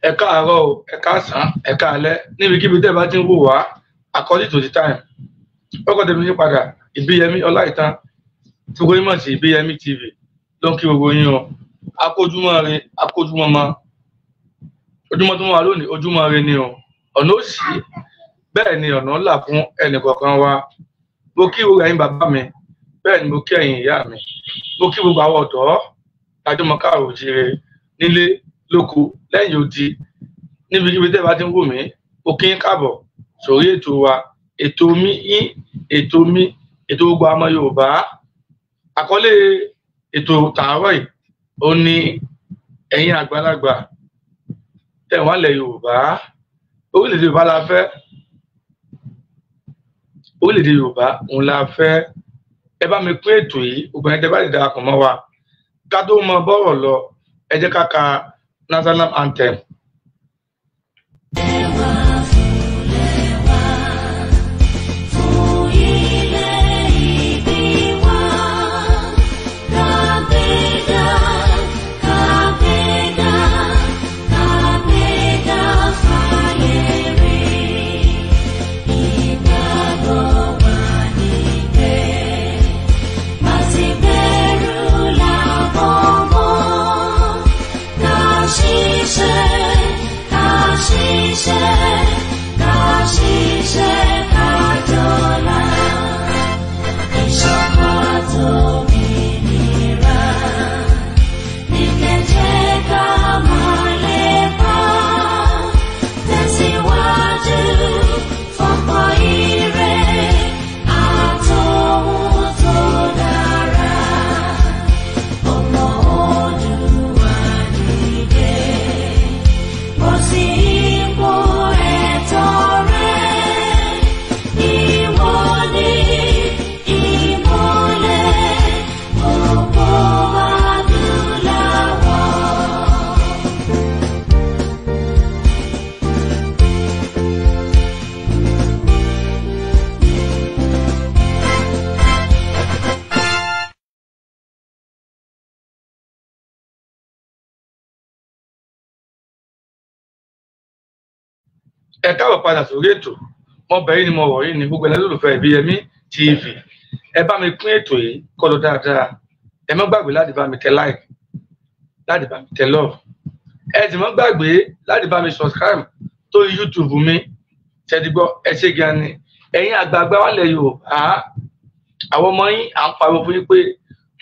ẹ káàárọ̀ o, ẹ káàsán, ẹ káalẹ́ níbikíbi tẹ́ bá ti ń wò wá according to the time. Ọkọ̀ tèmi yí padà Ìbíyẹmí Ọláìtàn tí gbogbo yín mọ̀ sí Ìbíyẹmí TV ló ń kí gbogbo yín o. Akójúmọ́ re, akójúmọ́ mọ́. Ojúmọ́ tó wà lónìí, ojúmọ́ re ni o. Ọ̀nà ó ṣí, bẹ́ẹ̀ ni ọ̀nà ńlá fún ẹnì kọ̀ọ̀kan wa. Mo kí gbogbo ẹ̀yin bàbá mi, bẹ́ẹ̀ ni mo kí ẹ̀yin ìyá mi. Mo kí gbogbo àwọn ọ̀dọ́ tajọ́mọ́ káàrọ̀ òjíire nílé lóko lẹ́yìn odi níbikíbi tẹ́ bá ti ń wò mí. Mo kí yín káàbọ̀ sórí ètò wa, ètò mi yín, ètò mi, ètò gbogbo ọmọ Yorùbá. Àkọlé ètò tààrọ̀ yìí ó ní ẹ̀yin àgbàlagbà tẹ́ wà lẹ̀ Yorùbá. Orílẹ̀-èdè Yorùbá la fẹ́, orílẹ̀-èdè Yorùbá òun la fẹ́. Ẹ bá mi pín ètò yìí, gbogbo ẹni tẹ́ bá lè darapọ̀ mọ́ wa. Ká tó mọ bọ́rọ̀ lọ, ẹ jẹ́ ká ka national anthem. Ẹ káàbọ̀ padà sórí ètò. Mo bẹ̀ yín ni mo wọ̀ yín ní gbogbo ẹni lólùfẹ́ Ìbíyẹmí TV. Ẹ bá mi pín ètò yìí kó lọ dáadáa. Ẹ má gbàgbé láti bá mi tẹ like, láti bá mi tẹ love. Ẹ sì má gbàgbé láti bá mi subscribe sórí YouTube mi. Ṣẹ́ni gbọ́, ẹ ṣé gan ni. Ẹ̀yin àgbààgbà wà lẹ̀ Yorùbá. Àwọn ọmọ yín à ń pariwo fún yín pé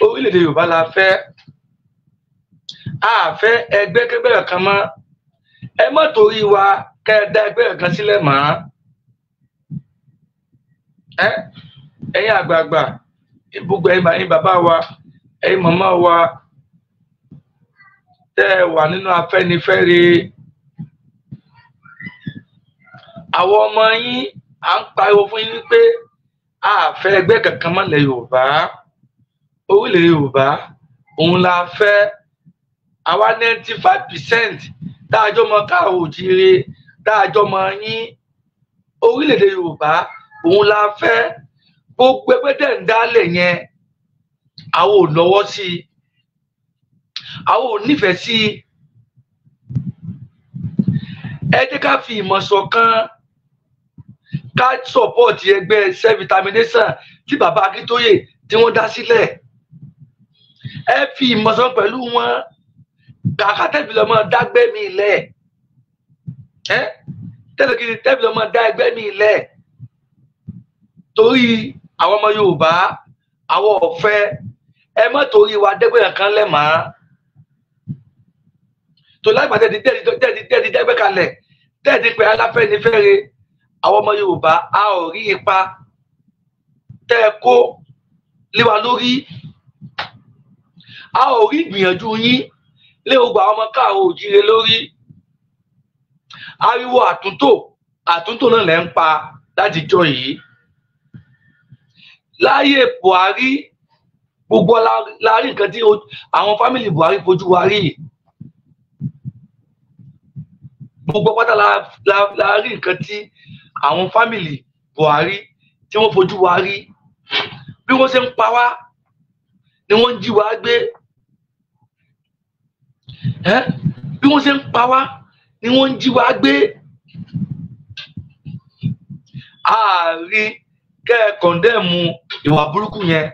orílẹ̀-èdè Yorùbá la fẹ́. A fẹ́ ẹgbẹ́kẹ́gbẹ́ kan mọ́. Ẹ má torí wa kẹ́ ẹ dá ẹgbẹ́ kan sílẹ̀ mọ́. Ẹ̀yin àgbààgbà, gbogbo ẹ̀yin bàbá wa, ẹ̀yin màmá wa tẹ́ ẹ wà nínú Afẹ́nifẹ́re. Àwọn ọmọ yín à ń pariwo fún yín pé a fẹ́ ẹgbẹ́ kankan mọ́ lẹ̀ Yorùbá. Orílẹ̀ Yorùbá òun la fẹ́. Àwa 95% táàjọ́ mọ káàrọ̀ òjíire, táàjọ́ mọ yín. Orílẹ̀-èdè Yorùbá òun la fẹ́. Gbogbo ẹgbẹ́ tẹ̀ ń dálẹ̀ yẹn àwọn ò lọ́wọ́ sí i, àwọn ò nífẹ̀ẹ́ sí i. Ẹ jẹ́ ká fi ìmọ̀ ṣọ̀kan, ká sọ̀pọ̀tì ẹgbẹ́ self-determination tí bàbá Akíntóyè tí wọ́n dá sílẹ̀. Ẹ fi ìmọ̀ ṣọ̀kan pẹ̀lú wọn. Kàkà tẹ́bi lọ́mọ dágbẹ́ mi lẹ̀. Tẹ́lẹ̀ kí ni tẹ́bi lọ́mọ dá ẹgbẹ́ mi lẹ̀. Torí àwọn ọmọ Yorùbá, àwọn ọ̀fẹ́, ẹ má torí wa dẹ́gbẹ́ kan lẹ̀ mọ́. Tó lágbà tẹ́ẹ̀dì dẹ́gbẹ́ kalẹ̀, tẹ́ẹ̀dì pé Aláfẹ́nifẹ́re, àwọn ọmọ Yorùbá a ò rí ipa tẹ́ ẹ kó lé wa lórí. A ò rí ìgbìyànjú yín lé gbogbo àwọn ọmọ káàrọ̀ òjíire lórí. Ariwo àtúntò náà lẹ́ ń pa láti jọ yìí. Láyé Buhari, gbogbo láàrin nǹkan tí àwọn fámìlì Buhari fojú wa rí. Gbogbo pátá láàrin nǹkan tí àwọn fámìlì Buhari tí wọ́n fojú wa rí. Bí wọ́n ṣe ń pa wá ni wọ́n ń jí wa gbé. Bí wọ́n ṣe ń pa wá ni wọ́n ń jí wa gbé. Ààrí kẹ́ ẹ kọ̀ndẹ́ẹ̀mù ìwà burúkú yẹn.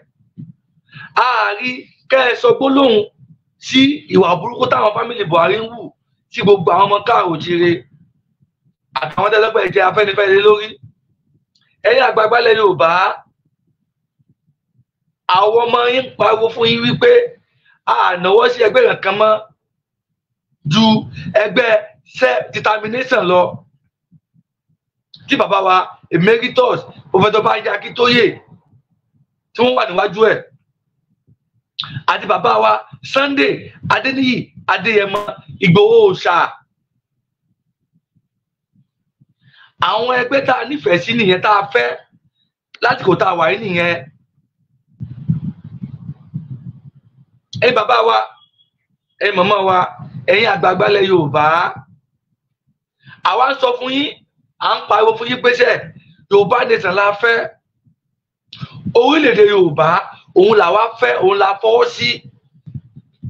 Ààrí kẹ́ ẹ sọ gbólóhùn sí ìwà burúkú táwọn fámìlì Buhari ń wù sí gbogbo àwọn ọmọ káàrọ̀ òjìire àtàwọn tẹ́lẹ́pẹ́ jẹ́ Afẹ́nifẹ́re lórí. Ẹ̀yin àgbààgbà ilẹ̀ Yorùbá, àwọn ọmọ yín pariwo fún yín wípé ànáwó sí ẹgbẹ́ kankan mọ́ ju ẹgbẹ́ self-determination lọ, tí bàbá wa emeritus Professor Banji Akintoye tí wọ́n wà níwájú ẹ̀ àti bàbá wa Sunday Adéníyì Adéyẹmọ Ìgbòho Òòṣà. Àwọn ẹgbẹ́ tá a nífẹ̀ẹ́ sí nìyẹn, tá a fẹ́ lásìkò tá a wà yìí nìyẹn. Ẹ̀yin bàbá wa, ẹ̀yin màmá wa, ẹ̀yin àgbààgbà ilẹ̀ Yorùbá, àwa ń sọ fún yín, à ń pariwo fún yín pé ṣe Yorùbá nation la fẹ́, orílẹ̀-èdè Yorùbá òun làwa fẹ́, òun la fọwọ́ sí.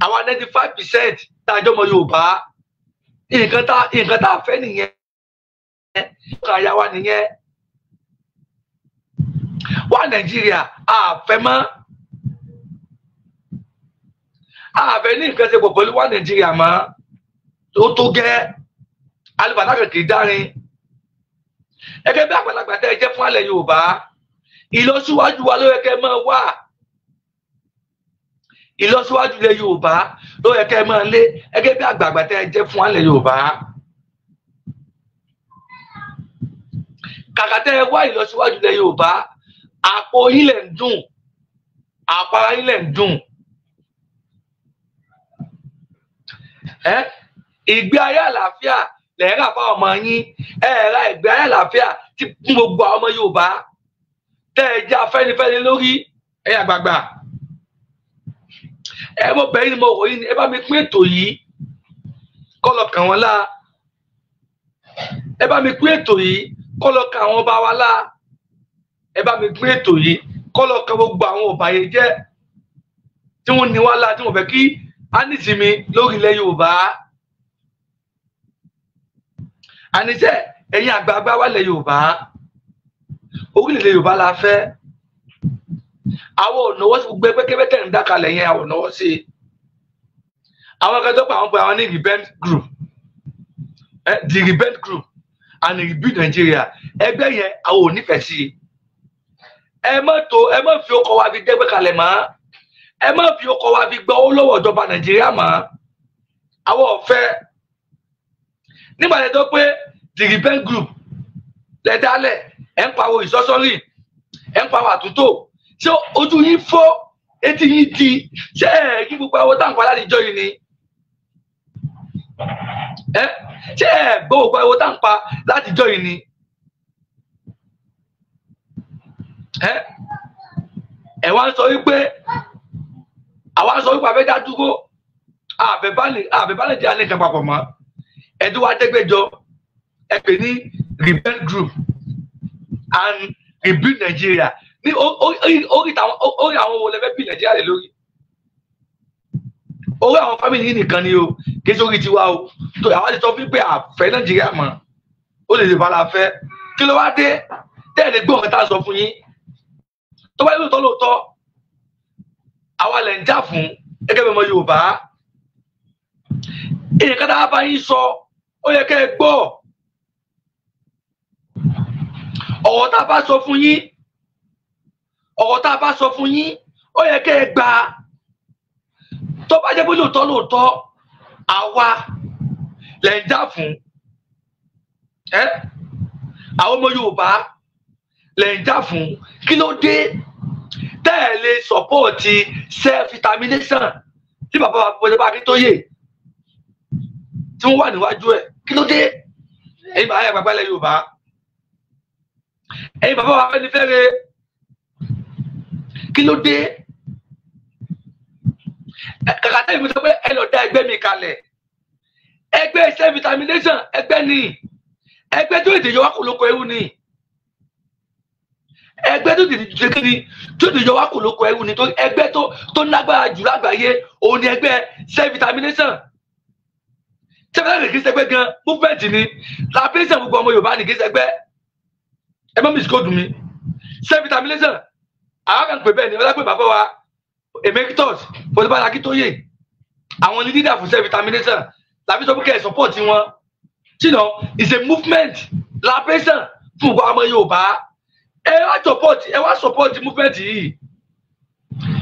Àwa 95% tá a jọ mọ Yorùbá, nǹkan tá a fẹ́ nìyẹn, nǹkan àyà wa nìyẹn. Wá Nàìjíríà a fẹ́ mọ́, a fẹ́ ní nǹkan ṣe pọ̀ pẹ̀lú wá Nàìjíríà mọ́, tó gẹ́ alùpàdà kìí dárin. Ẹgẹ́ bí àgbàlagbà tẹ́ ẹ jẹ́ fún alẹ̀ Yorùbá, ìlọsíwájú wa ló yẹ kẹ́ ẹ máa wà. Ìlọsíwájú ilẹ̀ Yorùbá ló yẹ kẹ́ ẹ máa lé, ẹgẹ́ bí àgbàlagbà tẹ́ ẹ jẹ́ fún alẹ̀ Yorùbá. Kàkà tẹ́ ẹ wá ìlọsíwájú ilẹ̀ Yorùbá, àpò yín lẹ̀ ń dùn, àpò ara yín lẹ̀ ń dùn. Ìgbé ayé àlàáfíà lẹ́ẹ̀rà fáwọn ọmọ yín, ẹ̀ẹ̀ra ìgbé ayé àlàáfíà tí fún gbogbo àwọn ọmọ Yorùbá tẹ́ ẹ jẹ́ Afẹ́nifẹ́re lórí. Ẹ̀yin àgbààgbà, ẹ mọ̀ bẹ́ẹ̀ ni mo rò yín ni, ẹ bá mi pín ètò yìí kọ́ lọ kàn wọ́n lá. Ẹ bá mi pín ètò yìí kọ́ lọ kàn àwọn ọba wa lá. Ẹ bá mi pín ètò yìí kọ́ lọ kàn gbogbo àwọn ọ̀bàyéjẹ́ tí wọ́n ní wá lá, tí wọ́n fẹ́ kí á nísìmí lórí ilẹ̀ Yorùbá. Àníṣe ẹ̀yin àgbààgbà wa ilẹ̀ Yorùbá, orílẹ̀-èdè Yorùbá la fẹ́. Àwọn ònàwọ́ sí gbogbo ẹgbẹ́ kẹ́bẹ́ tẹ̀ ń dákalẹ̀ yẹn, àwọn ònàwọ́ sí. Àwọn akẹ́kọ̀ọ́ tó pa àwọn pé àwọn ní rebel group, the rebel group and the rebuild Nigeria, ẹgbẹ́ yẹn àwọn ò nífẹ̀ẹ́ sí. Ẹ má fi ọkọ̀ wa fi dẹ́gbẹ́ kalẹ̀ mọ́, ẹ má fi ọkọ̀ wa fi gbọ́ owó lọ́wọ́ ìjọba Nàìjíríà mọ́. Àwọn ọ̀fẹ́ nígbà tí ó pé the rebel group lẹ dálẹ̀, ẹ̀ ń pariwo ìsọ́sọ́rì, ẹ̀ ń pariwo àtúntò, ṣé ojú yín fọ́, etí yín di, ṣé ẹ̀ kí gbogbo àwọn táǹpà láti jọ yìí ni? Ṣé ẹ̀ gbọ́ gbogbo àwọn táǹpà láti jọ yìí ni? Ẹ̀ wá ń sọ wípé àwa ń sọ wípé abẹ́dá dúró, àbẹ̀bálẹ̀ jẹ́ alẹ́ kan papọ̀ mọ́. Ẹ̀dùn wa dẹ́gbẹ́jọ ẹ pè ní rebel group and rebuild Nigeria. Ní orí àwọn wo lẹ́fẹ́ bí Nàìjíríà lè lórí? Orí àwọn fámìlì yìí nìkan ni o, kí sórí tiwa o. Tó àwọn ti sọ fún pé àfẹ́ Nàìjíríà mọ́, ó lè bá la fẹ́. Kí ló wá dé? Tẹ́ẹ̀ lè gbọ́ nǹkan tá a sọ fún yín. Tó bá yẹ lóòótọ́, àwa lẹ̀ ń jà fún gẹ́gẹ́ bí ọmọ Yorùbá. Èyí kan tá a bá yín sọ, ó yẹ kẹ́ ẹ gbọ́. Ọ̀rọ̀ tá a bá sọ fún yín, ó yẹ kẹ́ ẹ gbà. Tó bá jẹ́ pé lóòótọ́ àwa lẹ̀ ń jà fún, àwọn ọmọ Yorùbá lẹ̀ ń jà fún, kí ló dé tẹ́ ẹ lè sọ́pọ̀tì self-determination tí bàbá wa Professor Akintoye tí wọ́n wà níwájú ẹ̀? Kí ló dé? Ẹ̀yin bàbá yẹn àgbààgbà ilẹ̀ Yorùbá, ẹ̀yin bàbá wa Afẹ́nifẹ́re, kí ló dé? Kàkà tẹ́lẹ̀ mi sọ pé ẹ lọ dá ẹgbẹ́ mi kalẹ̀, ẹgbẹ́ self-determination, ẹgbẹ́ ni, ẹgbẹ́ tó èdè yọ wá kò lóko ẹrú ni, ẹgbẹ́ tó èdè yọ wá kò lóko ẹrú ni, torí ẹgbẹ́ tó lágbára jù lágbàáyé òun ni ẹgbẹ́ self-determination. self-determination kì í ṣẹgbẹ́ gan movement ni liberation gbogbo ọmọ Yorùbá ni kì í ṣẹgbẹ́ ẹ má misquote mi self-determination àwọn kan pè bẹ́ẹ̀ ni ọlọ́pẹ́ bàbá wa emeritus Fọlábí Akíntóyè àwọn ni leader for self-determination tàbí sọ pé kẹ́ ẹ̀ support wọn ṣìnà is a movement liberation fún gbogbo ọmọ Yorùbá ẹ wá support movement yìí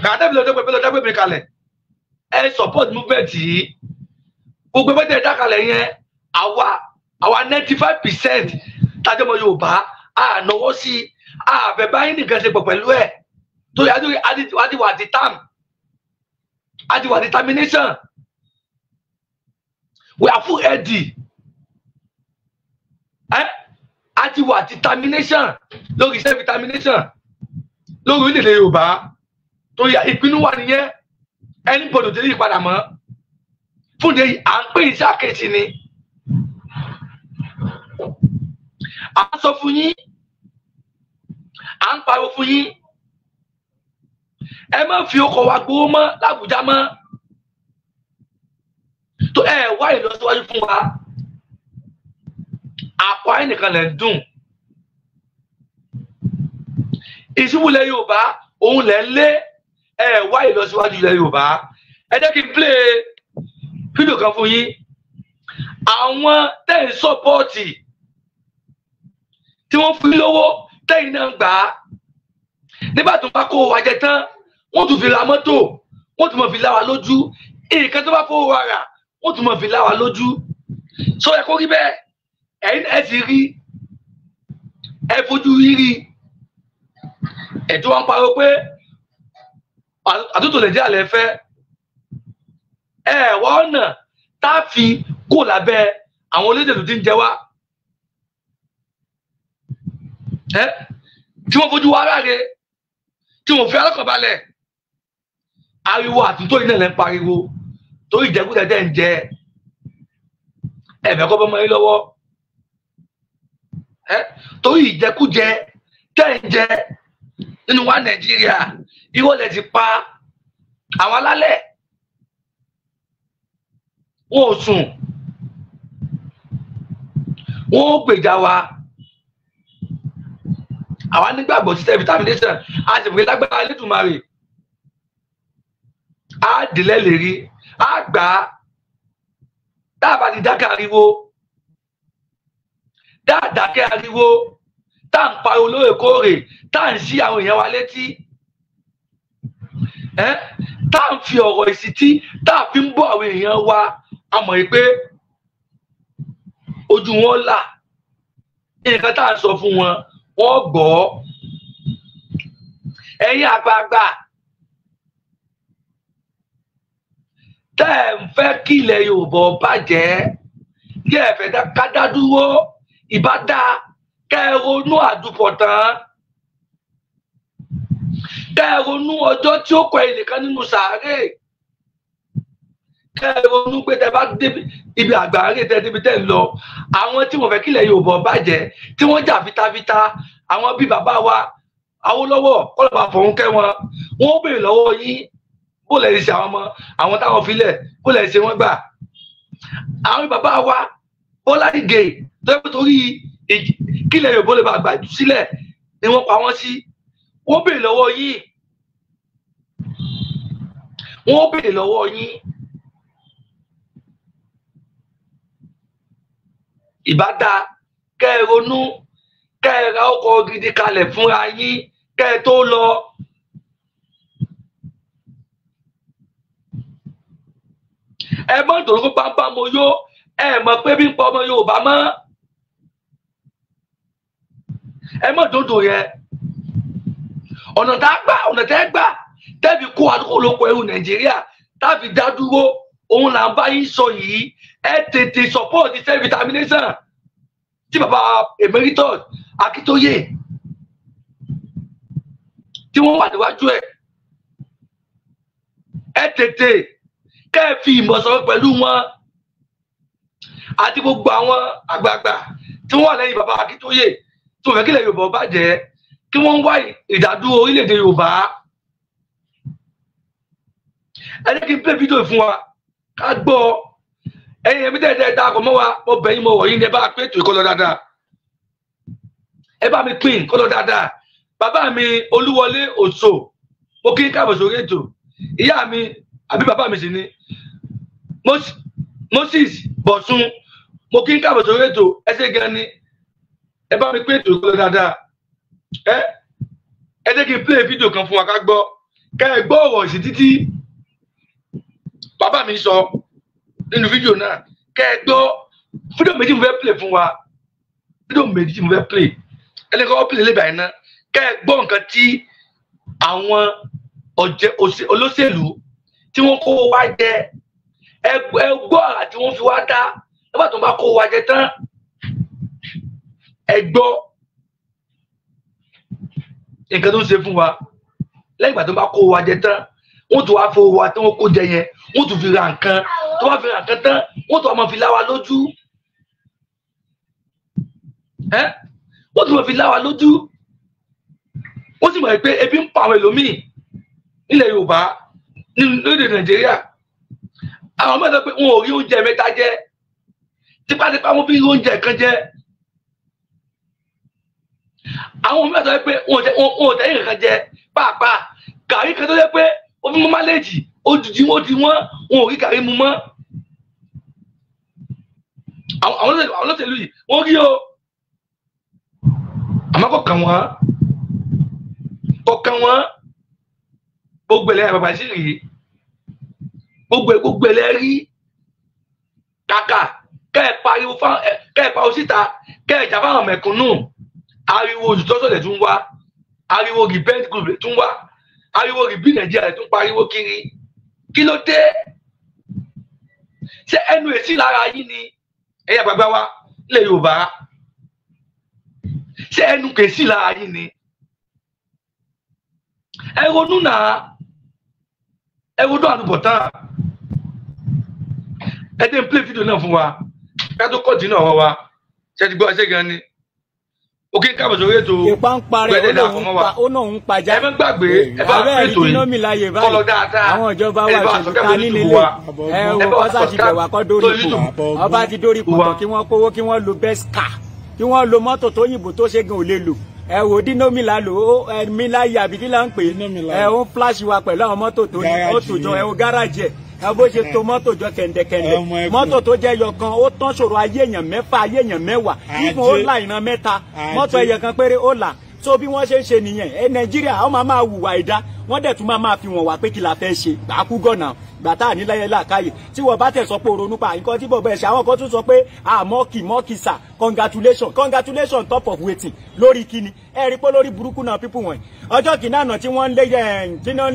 kàtẹ́bí lọ́jọ́ mi kalẹ̀ ẹ support movement yìí gbogbo ẹgbẹ́ tẹ̀ dákalẹ̀ yẹn àwa 95% tájọ́ ọmọ Yorùbá ànáwó sí àbẹ̀ báyìí nìkan ṣe pọ̀ pẹ̀lú ẹ̀ tó yà á ti wà determination we are full ready á ti wà determination lórí self determination lórí orílẹ̀-èdè Yorùbá tó yà ìpinnu wà nìyẹn ẹni gbọ́dọ̀ tẹ̀lé ìpadà mọ́ fún de à ń pè iṣẹ́ àkẹ́sì ni à ń sọ fún yín à ń pariwo fún yín ẹ má fi ọkọ̀ wa gbowó mọ́ l'Àbújá mọ́ tó ẹ wá ìlọsíwájú fún wa àpò ayé nìkan lẹ̀ ń dùn ìṣubúlẹ̀ Yorùbá òun lẹ̀ ń lé ẹ wá ìlọsíwájú ilẹ̀ Yorùbá ẹ jẹ́ kí n play fídíò kan fún yín àwọn tẹ́ ń sọ́pọ́ọ̀tì tí wọ́n fún lówó tẹ́yìn náà gbà á nígbà tó bá kó wa jẹ tán wọ́n tún fi ra mọ́tò wọ́n tún mọ̀ fi lá wa lójú nǹkan tó bá fowó wa rà wọ́n tún mọ̀ fi lá wa lójú sọ ẹ kó rí bẹ́ẹ̀ ẹ̀yin ẹ sì rí ẹ fojú rírí ẹ̀tọ́ wọn pariwo pé àtúntò Nàìjíríà lẹ fẹ́ ẹ wá ọ̀nà tá a fi kó lábẹ́ àwọn olóṣèlú tí ń jẹ wá tí wọ́n fojú wa ráre tí wọ́n fi alákọ̀ọ́balẹ̀ ariwo àtúntò yìí náà lẹ́ ń pariwo torí ìjẹkújẹ tẹ́ ń jẹ ẹ̀fẹ̀ kọ́ bọ́mọ yín lọ́wọ́ torí ìjẹkújẹ tẹ́ ń jẹ nínú wa Nàìjíríà irọ́ lẹ ti pa àwọn alálẹ̀ wọn ò sùn wọn ò gbèjà wa àwa nígbàgbọ́ sí self-determination a sì fi lágbára Elédùmarè á dìlẹ̀ lérí á gbà á dáàbà ti dákẹ́ ariwo dáàdákẹ́ ariwo tá à ń pariwo lóòrèkóòrè tá à ń ṣí àwọn èèyàn wa létí tá à ń fi ọ̀rọ̀ ìsìtí tá à fi ń bọ́ àwọn èèyàn wa a mọ̀ yìí pé ojú wọn là nǹkan tá à ń sọ fún wọn wọ́n gbọ́ ẹ̀yin àgbààgbà tẹ́ ẹ̀ ń fẹ́ kí ilẹ̀ Yorùbá bàjẹ́ kí ẹ fẹ́ ká dá dúró ìbá dá kẹ́ ẹ ronú àdúpọ̀tán kẹ́ ẹ ronú ọjọ́ tí ó kọ ẹnìkan nínú sàárè kẹ́ ẹ ronú pé tẹ́ bá débi ibi àgbáre tẹ́ débi tẹ́ ń lọ àwọn tí wọ́n fẹ́ kí ilẹ̀ Yorùbá bàjẹ́ tí wọ́n jà fitafita àwọn bíi bàbá wa Awólọ́wọ̀ kọlọba fọhún kẹ wọn wọn ó béèrè lọ́wọ́ yín bó lẹ ṣe àwọn ọmọ àwọn táwọn filẹ̀ bó lẹ ṣe wọn gbà àwọn bàbá wa Bọ́lá Ìgè tó yẹ torí kílẹ̀ Yorùbá lè bá gbà sílẹ̀ ni wọ́n pa wọ́n sí wọ́n ó béèrè lọ́wọ́ yín wọ́n ó béèrè lọ́wọ́ yín ìbá dáa kẹ́ ẹ ronú kẹ́ ẹ ra ọkọ̀ gidi kalẹ̀ fúnra yín kẹ́ ẹ tó lọ. ẹ mọ̀ nítorí pé pápá mo yó ẹ mọ̀ pé bí ń pa ọmọ Yorùbá mọ́ ẹ mọ̀ dòdò yẹn ọ̀nà tẹ́ gbà tẹ́bi kó àdúgbò lóko ẹrù Nàìjíríà tàbí dá dúró òun là ń bá yín sọ yìí ẹ tètè support self-determination tí bàbá emeritus Akíntóyè tí wọ́n wà níwájú ẹ tètè kẹ́ ẹ fi ìmọ̀ sọ̀rọ̀ pẹ̀lú wọn àti gbogbo àwọn àgbààgbà tí wọ́n wà lẹ́yìn bàbá Akíntóyè tí wọ́n fẹ́ kílẹ̀ Yorùbá bàjẹ́ kí wọ́n wá ìdádúró orílẹ̀-èdè Yorùbá ẹ jẹ́ kí n play fídíò fún wa ká gbọ́ ẹ̀yin ẹ̀mí tẹ́tẹ́ ta kò mọ́ wa mo bẹ̀ yín mo wọ̀ yín ní ẹ bá pé ètò ìkọlọ dáadáa ẹ bá mi pín ìkọlọ dáadáa bàbá mi Olúwọlé Òṣò mo kí n káàbọ̀ sórí ètò ìyá mi àbí bàbá mi sì ni Moses Bọ̀sún mo kí n káàbọ̀ sórí ètò ẹ ṣé gan ni ẹ bá mi pín ètò ìkọlọ dáadáa ẹ jẹ́ kí n play fídíò kan fún wa ká gbọ́ kẹ́ ẹ gbọ́ ọ̀rọ̀ ìsìn títí bàbá mi sọ nínú fídíò náà kẹ́ ẹ gbọ́ fídíò méjì mo fẹ́ play fún wa fídíò méjì mo fẹ́ play ẹlẹ́kọ̀ọ́ play lébàá iná kẹ́ ẹ gbọ́ nǹkan tí àwọn olóṣèlú tí wọ́n kó wa jẹ ẹ gbọ́ àrà tí wọ́n fi wá dá nígbà tó bá kó wa jẹ tán ẹ gbọ́ nǹkan tó ń ṣe fún wa lẹ́yìn ìgbà tó bá kó wa jẹ tán wọ́n tún wá fowó wa tí wọ́n kó jẹ yẹn wọ́n tún fi ra nǹkan tó bá fi ra nǹkan tán wọ́n tún wá máa fi lá wa lójú wọ́n tún máa fi lá wa lójú wọ́n sì mọ̀ pé ebi ń pa àwọn ẹlòmíì nílẹ̀ Yorùbá lóde Nàìjíríà àwọn mẹ́ta pé wọn ò rí oúnjẹ mẹ́ta jẹ tipátipá wọn fi rí oúnjẹ kan jẹ àwọn mẹ́ta pé wọn ò tẹ nǹkan jẹ pàápàá gàrí kan tó yẹ pé ó fi mọ́ máléèjì ó di wọ́n wọn ò rí gàrí mu mọ́ àwọn olóṣèlú yìí wọ́n rí o àmọ́ kò kàn wọ́n gbogbo ẹlẹ́yà bàbá sí rí gbogbo ẹlẹ́ rí kàkà kẹ́ ẹ̀ pariwo síta kẹ́ ẹ̀ jà fáwọn mẹ̀kúnnù ariwo olùtọ́sọ̀lẹ̀ tún wá ariwo repent group tún wá ariwo rìbí Nàìjíríà tún pariwo kiri kí ló dé ṣé ẹnu èsì lára yín ni ẹ̀yà bàbá wa ilẹ̀ Yorùbá ṣé ẹnu kèsì lára yín ni ẹ ronú náà ẹ ronú àdúbọ̀tán ẹ dé ń play fídíò náà fún wa ká tó kọ́ọ̀tì náà wa ṣe ti gbọ́ ẹ ṣe gan ni òkè káàbọ̀ sórí ètò gbẹdẹdà fọmọ wa ó náà ń pàjá ẹ má gbàgbé ẹ bá ètò yìí kọlọ dáadáa àwọn ìjọba wa ṣèlú ká nílé ẹ wọ ọsà ti bẹ̀wà kọ́ dórí ipò ọba ti dórí ipò tán kí wọ́n kówó kí wọ́n lo best car kí wọ́n lo mọ́tò tó yìnbó tó ṣe gan ò lè lò ẹ wò dínómìlà lò ó ẹmí láyé àbí kí là ń pè é ó ń flash wa pẹ̀lú àwọn mọ́tò tó ní ó tò jọ ẹ wo gáràjì ẹ bó ṣe to mọ́tò jọ kẹ̀ǹdẹ̀kẹ̀ǹdẹ̀ mọ́tò tó jẹ́ yọkan ó tán ṣòro ayé èèyàn mẹ́fà ayé èèyàn mẹ́wàá ìfún ó là ìran mẹ́ta mọ́tò ẹyẹ kan péré ó là so bí wọ́n ṣe ń ṣe nìyẹn ẹ Nàìjíríà àwọn máa hùwà ìdá wọ́n dẹ̀ tún máa fi wọ̀n wá pé kí la fẹ́ ṣe gbàkú gọ̀nà gbàtà níláyé làkàyè tí wọ́n bá tẹ̀ sọ pé ronú pa nǹkan tí bọ̀bọ̀ ẹ̀ ṣe àwọn kan tún sọ pé mọ́kì sà congratulation top of waiting lórí kíni ẹ rí pé lórí burúkú náà pípù wọ̀nyí ọjọ́ kìíní àná tí wọ́n ń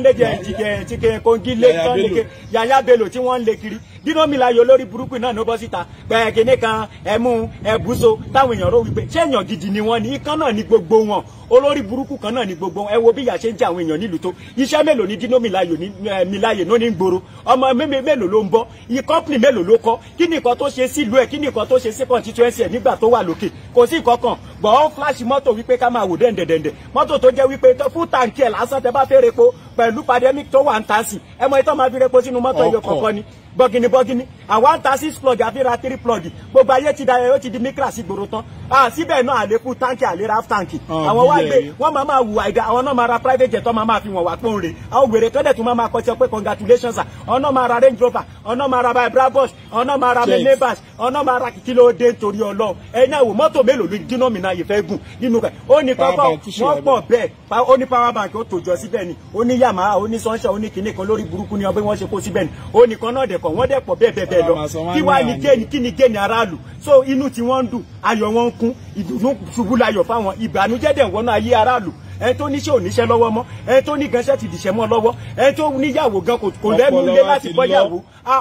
lé jẹ kongi lé tán lé Yàyà Bello tí wọ́n ń lé kiri dínómìláyò lórí burúkú náà ló bọ́ síta gbẹ̀gẹ́nẹ́ kan ẹ̀mú ẹ̀bùsọ táwọn èèyàn rò wípé ṣé èèyàn gidi ni wọ́n ní ikán náà ní gbogbo wọn olórí burúkú kan náà ní gbogbo wọn ẹ wo bí ìyà ṣe ń jẹ àwọn èèyàn nílùú tó iṣẹ́ mélòó ní dínómìláyò ní miláyè ló ní gbòòrò ọmọ mélòó ló ń bọ́ kọ́pìnì mélòó ló kọ́ kí ni nǹkan tó ṣe sílùú ẹ̀ kí ni nǹkan tó ṣe sí constituency ẹ̀ nígbà tó wà lókè kò sí nǹkan kan gbọ́n flash mọ́tò wípé ká máa wò dẹ́ndẹ̀dẹ̀ndẹ̀ mọ́tò tó jẹ́ wípé fún tàǹkì ẹ̀ lásán tẹ bá fẹ́ repo pẹ̀lú pandemic tó wà ń ta sí ẹ mọ ìtọ́ máa fi repo sínú mọ́tò ẹyọ kọ̀ọ̀kan ni bọ́gìnì àwọn ń ta 6 plug àfi ra 3 plug gbogbo ayé ti da ó ti di mikra sí gbòòrò tán síbẹ̀ náà àlékún táǹkì àlera half táǹkì àwọn wá gbé wọ́n máa wù àìdá àwọn náà máa ra private jet tó máa fi wọ̀n wá pọ́n rè àwọn gbèrè tó dẹ̀ tún máa kọ́ sí ọ pé congratulations àwọn náà máa ra Range Rover àwọn náà máa ra Brabus àwọn náà máa ra Maybach àwọn náà máa ra kílódé torí Ọlọ́run ẹ̀yin náà wò mọ́tò mélòó ló dínómìnà yìí fẹ́ gùn nínú rẹ̀ ó ní kọ́kọ́ wọ́n pọ̀ bẹ́ẹ̀ ó ní power bank ó tòjọ́ síbẹ̀ ni ó ní Yamaha ó ní Sunshine ó ní kinní kan lórí burúkú ni ọbẹ̀ wọ́n ṣe kó síbẹ̀ ni ó nìkan náà dẹ̀kọ̀ wọ́n dẹ̀ pọ̀ bẹ́ẹ̀ lọ kí wàá ní géènì kí ni géènì aráàlú so inú tí wọ́n ń dùn ayọ̀ wọn ń kún ìdùnnú ṣubú layọ̀ fáwọn ìbànújẹ́ dẹ̀ wọnú ayé aráàlú ẹni tó níṣẹ́ òníṣẹ́ lọ́wọ́ mọ́ ẹni tó ní ganṣẹ́ ti dìṣẹ́ mọ́ lọ́wọ́ ẹni tó níyàwó gan kò lẹ́nu ilé láti bọ́ yàwó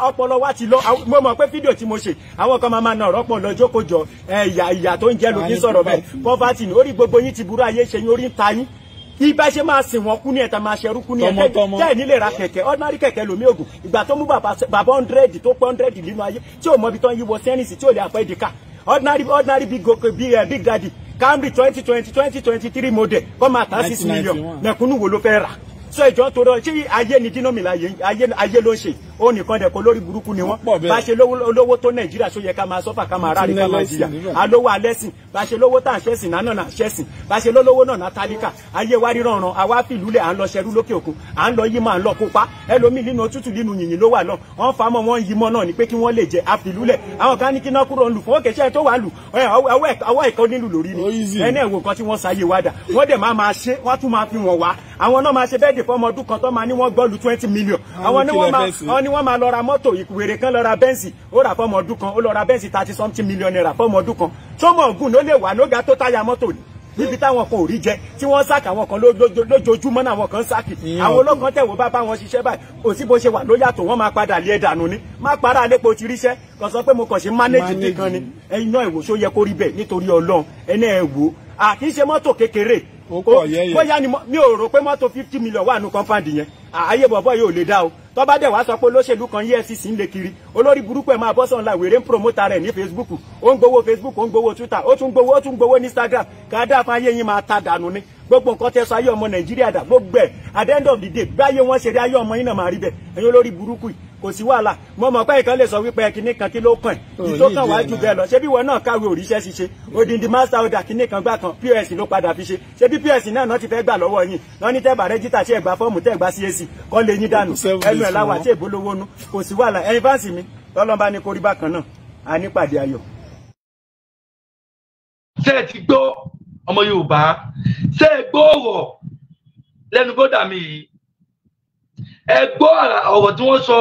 ọpọlọ wa ti lọ mo mọ̀ pé fídíò tí mo ṣe àwọn kan máa nà ọ̀rọ̀ pọ̀ lọ jókòó jọ ìyà tó ń jẹ́ lóní sọ̀rọ̀ bẹ́ẹ̀ poverty ní orí gbogbo yín ti burú ayé ṣe yín orí ń ta yín ibà ṣe máa sìn wọn kú ní ẹ̀ta máa ṣerú kú ní ẹ̀tẹ́ jẹ́ ìnílẹ̀ ra kẹ̀kẹ́ ordinary kẹ̀kẹ́ lomi ògùn ìgbà tó mú bàbá 100 tó pé 100 nínú ayé tí ò mọ ibi tó ń yíwọ sẹ́nìsì tí ò lè àpẹ́ ìdíkà ordinary big daddy Camry 2023 model kọ́ máa ta 6 million mẹ̀kúnnù wo ló fẹ́ rà so ìjọ tó rọ ṣé ayé ni dínómìlà ayé ló ń ṣe ó nìkan dẹ̀ kó lórí burúkú ni wọ́n bá ṣe lówó tó Nàìjíríà ṣó yẹ ká máa sọ́fà ká máa rárí ká máa jìyà alówó alẹ́sìn bá ṣe lówó tá à ń ṣẹ̀sìn náà ṣẹ̀sìn bá ṣe lólówó náà tálíkà ayé wa ríran àwa fìlúlẹ̀ à ń lọ ṣẹrú lókè òkun à ń lọ yí máa ń lọ kópa ẹlòmíì nínú òtútù nínú yìnyín ló wà lọ wọ́n fa mọ́ wọ́n yí mọ́ náà ni pé kí wọ́n lè jẹ àfìlúlẹ̀ àwọn kan ní kí náà kúrò ń lù fún òkè ṣẹ́ tó wà lù ọwọ́ ìkan nílùú lórí ni ẹni ẹ̀wò kan tí wọ́n sáyé wádà wọ́n dẹ̀ máa ṣe wọ́n tún máa fi wọ̀n wá àwọn náà máa ṣe bẹ́ẹ̀ dè fọ́mọ ọdún kan tó máa ní wọ́n gbọ́ lu 20 million àwọn ni wọ́n máa lọ ra mọ́tò ìwèrè kan lọ ra bẹ́ǹsì ó rà fọ́mọ ọdún kan ó lọ ra bẹ́ǹsì 30 something million naira fọ́mọ ọdún kan tó mọ̀ ògùn ló lè wà lóga tó táyà mọ́tò ni níbi táwọn kan ò rí jẹ tí wọ́n sáàkì àwọn kan lójoojúmọ́ náà àwọn kan sáàkì àwọn ológun tẹ̀wọ́ bá wọn ṣiṣẹ́ báyìí kò sí bó ṣe wà ló yàtọ̀ wọ́n máa padà lé ẹ̀dànù ni má para àlépo ti ríṣẹ́ kan sọ pé mo kàn ṣe mánéjì nìkan ni ẹ̀yin náà ìwò ṣó yẹ kó rí bẹ́ẹ̀ nítorí Ọlọ́run ẹni ẹ̀ wò kì í ṣe mọ́tò kékeré bóyá ni mi ò rò pé mọ́tò 50 million wà nù kọ́ńpáǹdì yẹn ayé bọ̀bọ̀ yóò lè dá o tó bá dẹ̀ wá sọ pé olóṣèlú kan EFCC ń lé kiri olórí burúkú ẹ̀ máa bọ́ sọ̀nla wèrè ń promota rẹ̀ ní Facebook ó ń gbowó Facebook ó ń gbowó Twitter ó tún gbowó ní Instagram káàdá fún ayé yín máa ta dànù ni gbogbo nǹkan tẹ́ sọ ayé ọmọ Nàìjíríà dà gbogbo ẹ̀ at the end of the day báyé wọn ṣe rí ayé ọmọ yín náà máa rí bẹ́ẹ̀ ẹ̀yin olórí burúkú yìí kò sí wàhálà mo mọ̀ pé ìkan lè sọ wípé kíní kan kí ló kàn ìtó kàn wá jù bẹ́ẹ̀ lọ ṣé bí wọn náà káwé òrìṣẹ́ ṣiṣẹ́ odindi master order kíní kan gbà kan POS ló padà fi ṣe ṣé bí POS náà ti fẹ́ gbà lọ́wọ́ yín lọ ní tẹ́ẹ̀bà rẹ́gítà tí ẹ̀ gba fọ́ọ̀mù tẹ́ẹ̀ gba CAC kọ́ lè yín dànù ẹnu ẹ̀ láwà tí èbó lówó nú kò sí wàhálà ẹ̀yin fáǹsì mi lọ́lọ́mbá ní kórí bákan náà a nípàdé ayọ̀. ṣé ẹ ti gbọ́ ọmọ Yorùbá ṣé ẹ gbọ́ ọ̀rọ̀ lẹ́nu bọ́dà mi yìí ẹ gbọ́ ọ̀rọ̀ tí wọ́n sọ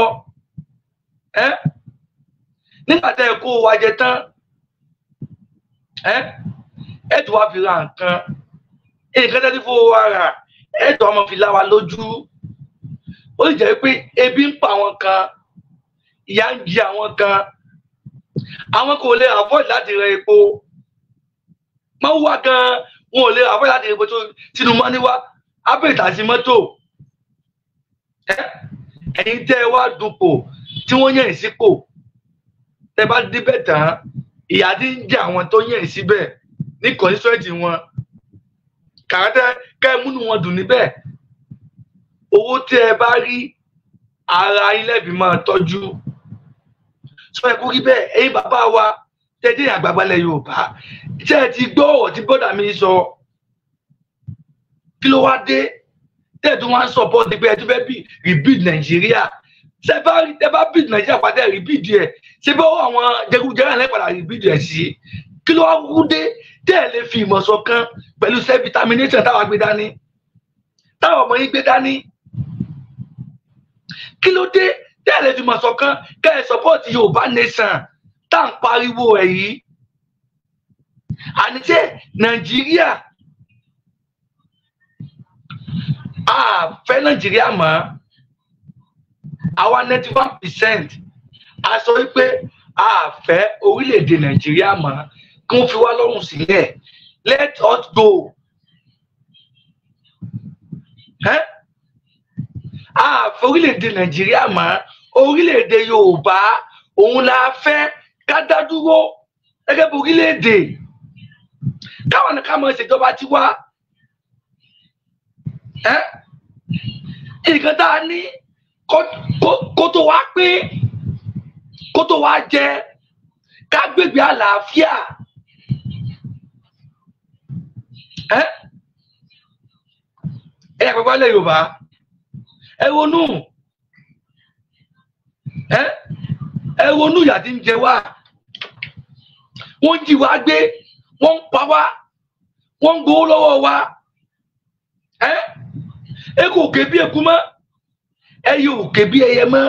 nígbà tẹ́ ẹ kó wa jẹ tán ẹ tó wá fi ra nǹkan tẹ́ ti fowó wa rà ẹ tó ọmọ fi lá wa lójú ó lè jẹ́ pé ebi ń pa àwọn kan ìyà ń jẹ àwọn kan àwọn kò lè avoid láti ra epo máa wá gan wọn ò lè avoid láti ra epo tó tinú mọ́ níwá abẹ́ ìtàsí mọ́tò ẹ̀yin tẹ́ ẹ wá dupò tí wọ́n yàn sípò tẹ́ bá débẹ̀ tán ìyà tí ń jẹ àwọn tó yàn síbẹ̀ ní constituency wọn kàràtẹ́ kẹ́ ẹ múnú wọn dùn níbẹ̀ owó tí ẹ bá rí ara ilé ìbí máa tọ́jú sọ ẹ kú rí bẹ́ẹ̀ ẹ̀yin bàbá wa tẹ́tí àgbàgbàlẹ̀ Yorùbá tí ẹ ti gbọ́ ọ̀rọ̀ tí bọ́dà mi sọ kí ló wá dé tẹ́ẹ̀tún wá ń support pé ẹ tún fẹ́ bí rebuild Nàìjíríà ṣe bá build Nàìjíríà padà rebuild ẹ̀ ṣe bá àwọn jẹgúdújẹrà náà padà rebuild ẹ̀ sí kí ló wá wú dé tẹ́ẹ̀ lè fi ìmọ̀ ṣọ̀kan pẹ̀lú self determination táwa gbé dání táwọn ọmọ yín gbé dání kí ló dé tẹ́ẹ̀ lè fi ìmọ̀ ṣọ̀kan kẹ́ ẹ support Yorùbá nation tá à ń pariwo ẹ̀ yìí àníṣe Nàìjíríà a fẹ́ Nàìjíríà mọ́ àwa 91% a sọ wípé a fẹ́ orílẹ̀-èdè Nàìjíríà mọ́ kí wọ́n fi wá lọ́rùn sílẹ̀ let us go a fẹ́ orílẹ̀-èdè Nàìjíríà mọ́ orílẹ̀-èdè Yorùbá òun la fẹ́ ká dá dúró gẹ́gẹ́ bí orílẹ̀-èdè káwọn ká mọ̀ ìṣèjọba tiwa nǹkan tá a ní kó tó wá pé kó tó wá jẹ ká gbègbè àlàáfíà àgbàgbà ilẹ̀ Yorùbá ẹ ronú ìyà tí ń jẹ wá wọ́n jí wa gbé wọ́n ń pa wá wọ́n ń gbowó lọ́wọ́ wa eko òkè bí eku mọ́ ẹyẹ òkè bí ẹyẹ mọ́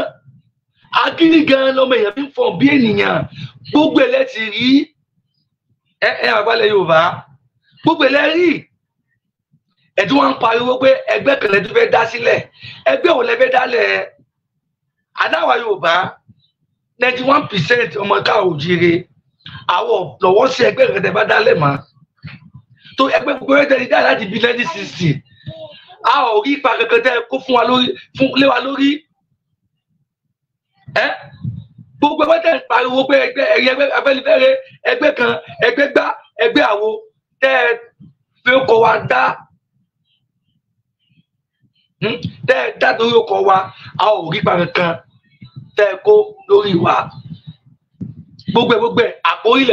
agírí gan lọmọ èèyàn fi ń fọn bí ènìyàn gbogbo ẹ lẹ́tì rí àgbàlẹ̀ Yorùbá gbogbo ẹ lẹ́rìí ẹ̀dùn wọn ń pariwo pé ẹgbẹ́ kan lẹ́tù fẹ́ dá sílẹ̀ ẹgbẹ́ wo lẹ́fẹ́ dálẹ̀ adáwa Yorùbá 91% ọmọ ká òjìire àwọ̀ lọ́wọ́ sí ẹgbẹ́ kan tẹ́ bá dálẹ̀ mọ́ tó ẹgbẹ́ gbogbo ẹ̀ tẹ́lẹ̀ dá láti bí 1960 a ò rí ipa kankan tẹ́ kó fún wa lórí lé wa lórí gbogbo ẹgbẹ́ tẹ́ ń pariwo pé ẹgbẹ́ Afẹ́nifẹ́re ẹgbẹ́ kan ẹgbẹ́ gbá ẹgbẹ́ àwo tẹ́ fi ọkọ̀ wa dá tẹ́ dá torí ọkọ̀ wa a ò rí ipa kankan tẹ́ kó lórí wa gbogbo àkórí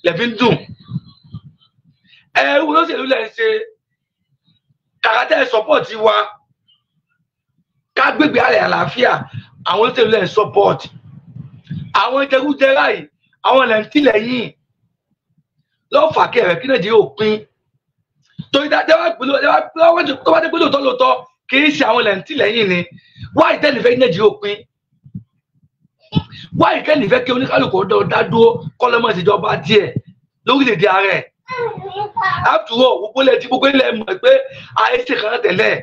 lẹ́bí ń dùn ẹ̀rù olóṣèlú lẹ́ ń ṣe kàràtẹ́ sọ́pọ̀tì wa ká gbégbé àrẹ àlàáfíà àwọn olóṣèlú lẹ́ ń sọ́pọ̀tì àwọn jẹgújẹrá yìí àwọn lẹ́ ń tìlẹ́yìn lọ́fà kẹrẹ̀ kí Nàìjíríà ò pín torí tó bá dé pé lóòótọ́ kì í ṣe àwọn lẹ́ ń tìlẹ́yìn ni wá ìtẹ́nìfẹ́ kí Nàìjíríà ò pín wá ìkẹ́nìfẹ́ kí oníkálùkù dá dúró kọ́lọ́mọ́ ìṣèjọba díẹ̀ lórílẹ̀‐èdè ààrẹ àtúwọ̀ gbogbo ilẹ̀ mọ̀ pé àìsè kan tẹ̀lẹ̀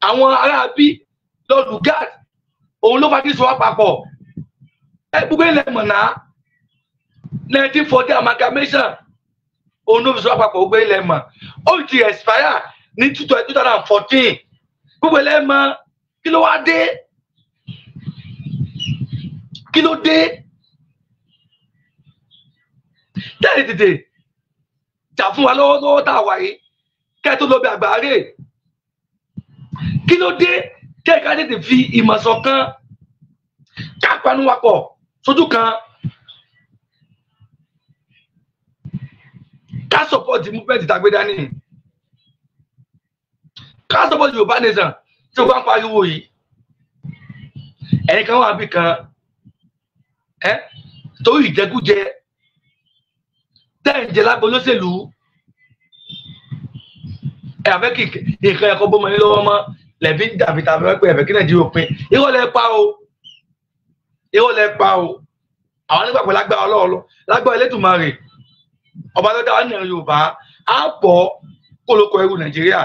àwọn aráabí lọ́dún gas òun ló fagí sọ àpapọ̀ gbogbo ilẹ̀ mọ̀ náà 1940 amalgamation òun ló fi sọ àpapọ̀ gbogbo ilẹ̀ mọ̀ ó ti expire ní 2014 gbogbo ilẹ̀ mọ̀ kí ló wá dé kí ló dé tètè jà fún wa lọ́wọ́ tá a wà yìí kẹ́ tó lọ bí àgbáre kí ló dé kẹ́ ká tètè fi ìmọ̀ ṣọ̀kan ká panu wa pọ̀ sójú kan ká support movement tàgbé dání ká support Yorùbá nation tí o bá ń pariwo yìí ẹnìkan wà bí kan torí ìjẹkújẹ tẹ́ǹjẹ lágbo olóṣèlú àfẹ́ kí nǹkan ẹ̀kọ́ bọ́mọ ní lọ́wọ́ mọ́ lẹ́bí dàbí tàbí wọ́n pé ẹ̀fẹ́ kí Nàìjíríà pín irọ́ lẹ pa o àwọn nígbàgbọ́ lágbára ọlọ́ọ̀lọ́ lágbára Elédùmarè ọba tó dáwà ní Yorùbá á pọ̀ kólókó ẹrù Nàìjíríà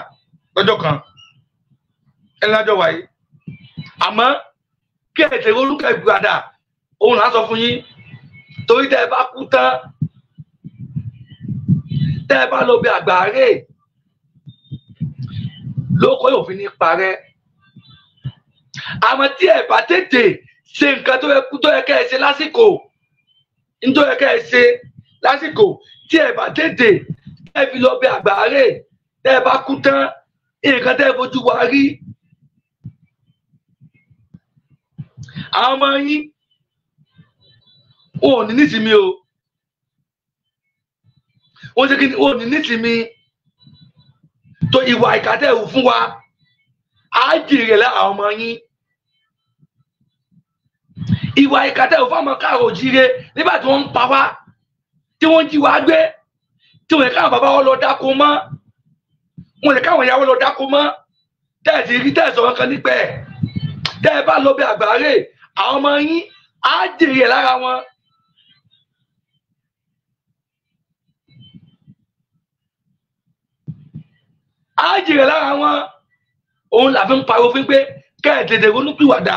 lọ́jọ́ kan ẹni lájọ́ wáyé àmọ́ kí ẹ̀tẹ̀ olúkẹ́ ìgbàdà òun náà sọ fún yín torí tẹ́ ẹ bá kú tán tẹ́ ẹ bá lọ bí àgbáre lóko yóò fi ní parẹ́ àmọ́ tí ẹ bá tètè ṣe nǹkan tó yẹ kẹ́ ẹ ṣe lásìkò nítorí kẹ́ ẹ ṣe lásìkò tí ẹ bá tètè tẹ́ ẹ fi lọ bí àgbáre tẹ́ ẹ bá kú tán nǹkan tẹ́ ẹ fojú wa rí àwọn ọmọ yín wọn ò ní nísìmí o wọ́n ṣe kí ni wọn ò ní nísìmí tó ìwà ìkàtẹ́wù fún wa á jèrè lára ọmọ yín ìwà ìkàtẹ́wù fún ọmọ káàrọ̀ òjíire nígbà tí wọ́n ń pa wá tí wọ́n ń jí wá gbé tí wọ́n lè káwọn bàbá wọn lọ dáko mọ́ wọ́n lè káwọn ìyàwó lọ dáko mọ́ tẹ́ẹ̀sì rí tẹ́ẹ̀sọ̀rọ̀ kan nípa ẹ̀ tẹ́ ẹ bá lọ bí àgbáre àwọn ọmọ yín á jèrè lára wọn. á jèrè lára wọn òun làfi ń pariwo fún pé kẹ́ ẹ̀ tètè ronú pìwàdà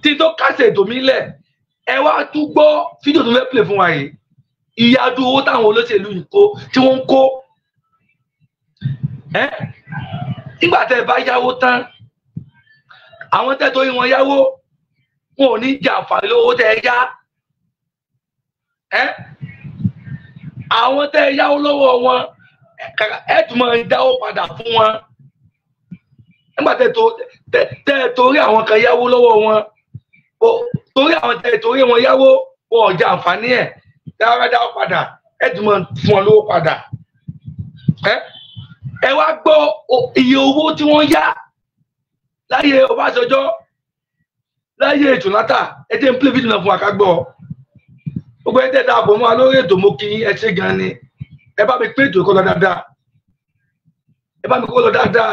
tí tó kásẹ̀ ètò mi lẹ̀ ẹ wá tún gbọ́ fídíò tó fẹ́ pè fún wa yìí ìyáàdú owó táwọn olóṣèlú yìí kó tí wọ́n ń kó nígbà tẹ́ ẹ bá yáwó tán àwọn tẹ́ torí wọn yáwó wọn ò ní jẹ àǹfààní lówó tẹ́ ẹ yá àwọn tẹ́ ẹ yáwó lọ́wọ́ wọn ẹ tún máa ń dáwó padà fún wọn nígbà tẹ́ ẹ torí àwọn kan yáwó lọ́wọ́ wọn torí àwọn tẹ́ ẹ torí wọn yáwó wọn ò jẹ àǹfààní ẹ̀ dáwó padà ẹ tún máa fún wọn lówó padà ẹ wá gbọ́ iye owó tí wọ́n yá láyé Ọbásanjọ́ láyé Jonathan ẹ tẹ́ ń play video náà fún wa ká gbọ́ gbogbo ẹ tẹ́ dáàbò mọ́ alórí ètò mo kí ẹ ṣe gan ni ẹ bá mi pé ètò ìkọ́ lọ dáadáa ẹ bá mi kó lọ dáadáa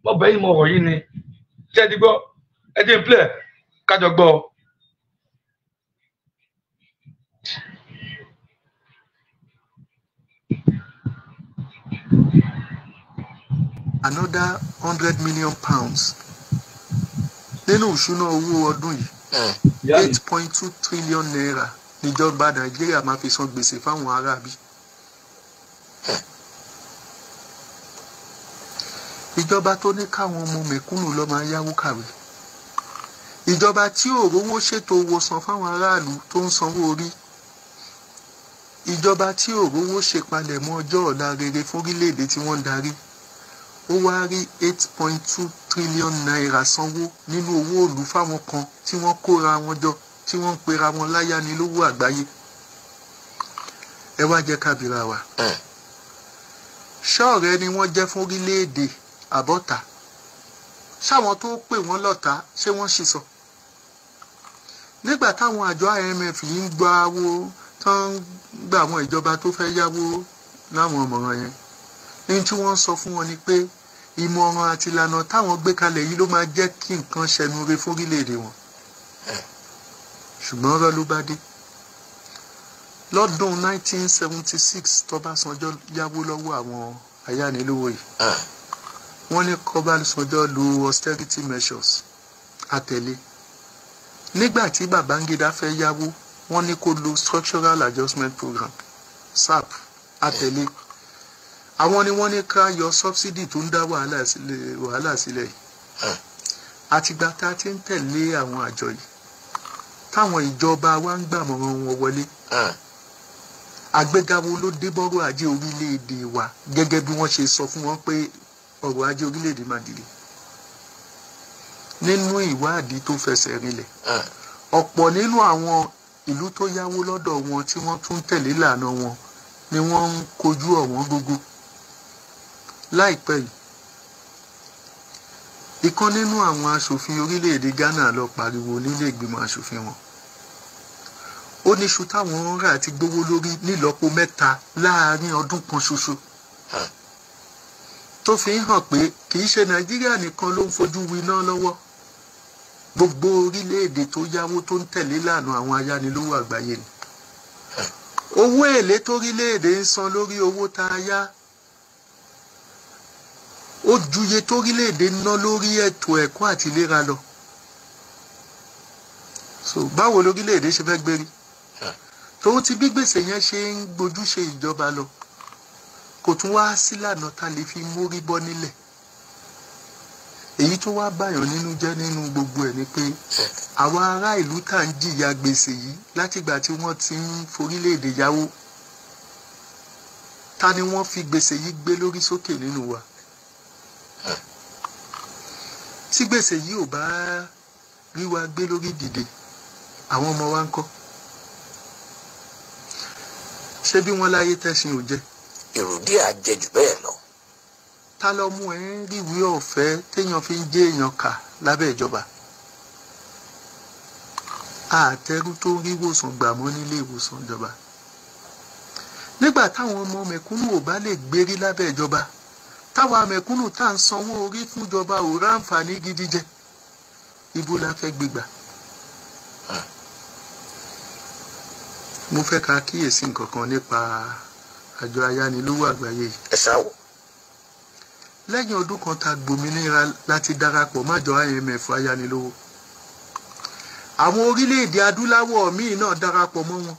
mo bẹ̀ yín mo rọ̀ yín ni ṣé ẹ ti gbọ́ ẹ tẹ́ ń play kájọ gbọ́. Another £100 million nínú ìṣúná owó ọdún yìí 8.2 trillion naira níjọba Nàìjíríà máa fi san gbèsè fáwọn aráabí. Ìjọba tó ní káwọn ọmọ mẹ̀kúnnù lọ máa yáwó kàwé. Ìjọba tí ò rówó ṣètò ìwòsàn fáwọn aráàlú tó ń sanwó orí. Ìjọba tí ò rówó ṣèpalẹ̀mọ́ ọjọ́ ọ̀la rere fún orílẹ̀-èdè tí wọ́n ń darí. Ó wá rí 8.2 trillion naira sanwó nínú owó òlù fáwọn kan tí wọ́n kóra wọn jọ tí wọ́n ń pera wọn láyánilówó àgbáyé. Ẹ wá jẹ́ kábìrà wa. Ṣọ́ọ̀rẹ́ ni wọ́n jẹ́ fún orílẹ̀-èdè àbọ́ta. Ṣáwọn tó pè wọ́n lọ́ta ṣé wọ́n ṣì sọ? Nígbà táwọn àjọ IMF yìí ń gba owó tán gba àwọn ìjọba tó fẹ́ yáwó láwọn ọmọràn yẹn, ní tí wọ́n sọ fún wọn ni pé ìmọ̀ràn àti ìlànà táwọn gbé kalẹ̀ yìí ló máa jẹ́ kí nǹkan ṣẹnure fún orílẹ̀-èdè wọn. Ṣùgbọ́n ọ̀rọ̀ ló bá dé. Lọ́dún 1976 tọ́básanjọ́ yáwó lọ́wọ́ àwọn ayánilówó yìí, wọ́n ní kọ́básanjọ́ lo austerity measures àtẹ̀lé. Nígbà tí Babangida fẹ́ yáwó, wọ́n ní kó lo structural adjustment program SAP àtẹ̀lé. Àwọn ni wọ́n ní ká yọ subsidy tó ń dá wàhálà sílẹ̀ yìí. Àtìgbà tá a ti ń tẹ̀lé àwọn àjọ yìí, táwọn ìjọba wa ń gbàmọ̀ràn wọn wọlé. Àgbégáwo ló dé bọ́rọ̀ ajé orílẹ̀-èdè wa gẹ́gẹ́ bí wọ́n ṣe sọ fún wọn pé ọrọ̀ ajé orílẹ̀-èdè máa dìde. Nínú ìwádìí tó fẹsẹ̀ rinlẹ̀, ọ̀pọ̀ nínú àwọn ìlú tó yáwó lọ́dọ̀ wọn tí wọ́n tún tẹ̀lé ìlànà wọn ni wọ́n ń kojú ọ̀wọ́n gógó. Láìpẹ́ yìí, ìkan nínú àwọn aṣòfin orílẹ̀-èdè Ghana lọ pariwo nílé ìgbìmọ̀ aṣòfin wọn. Ó ní iṣu táwọn ń rà ti gbówó lórí nílọ́po 3 láàárín ọdún kan ṣoṣo. Tó fi ń hàn pé kì í ṣe Nàìjíríà nìkan ló ń fojú winá lọ́wọ́. Gbogbo orílẹ̀-èdè tó yáwó tó ń tẹ̀lé ìlànà àwọn ayánilówó àgbáyé ni. Owó èlé torílẹ̀-èdè ń san lórí owó tá a yá ó ju iye torílẹ̀-èdè ná lórí ètò ẹ̀kọ́ àti ìlera lọ. So báwo lórílẹ̀-èdè ṣe fẹ́ gbérí? Tòun ti bí gbèsè yẹn ṣe ń gbójúṣe ìjọba lọ, kò tún wá sílànà tá lè fi mórí bọ́ nílẹ̀. Èyí tó wá báyọ̀ nínú jẹ́ nínú gbogbo ẹ̀ ni pé àwọn ará ìlú tá ń jìyà gbèsè yìí látìgbà tí wọ́n ti ń forílẹ̀-èdè yáwó, ta ni wọ́n fi gbèsè yìí gbé lórí sókè nínú wa? Tí gbèsè yìí ò bá rí wa gbé lórí dìde, àwọn ọmọ wa ń kọ́. Ṣé bí wọ́n láyé tẹ̀sìn ò jẹ́? Ìrùdí àjẹjù bẹ́ẹ̀ lọ. Ta ló mú ẹ ń ríwé ọ̀fẹ́ téèyàn fi ń jẹ́ èèyàn kà lábẹ́ ìjọba? Àtẹrú tó rí ìwòsàn gbà mọ́ nílé ìwòsàn ìjọba. Nígbà táwọn ọmọ mẹ̀kúnnù ò bá lè gbérí lábẹ́ ìjọba, táwa mẹ̀kúnnù tá à ń sanwó orí fún ìjọba ò ráǹfààní gidi jẹ, ibo la fẹ́ gbégbà? Mo fẹ́ ká kíyèsí nǹkan kan nípa àjọ ayánilówó àgbáyé yìí. Ẹ ṣáwó. Lẹ́yìn ọdún kan tá gbòmìnira láti darapọ̀ májọ IMF ayánilówó, àwọn orílẹ̀-èdè adúláwọ̀ míì náà darapọ̀ mọ́ wọn.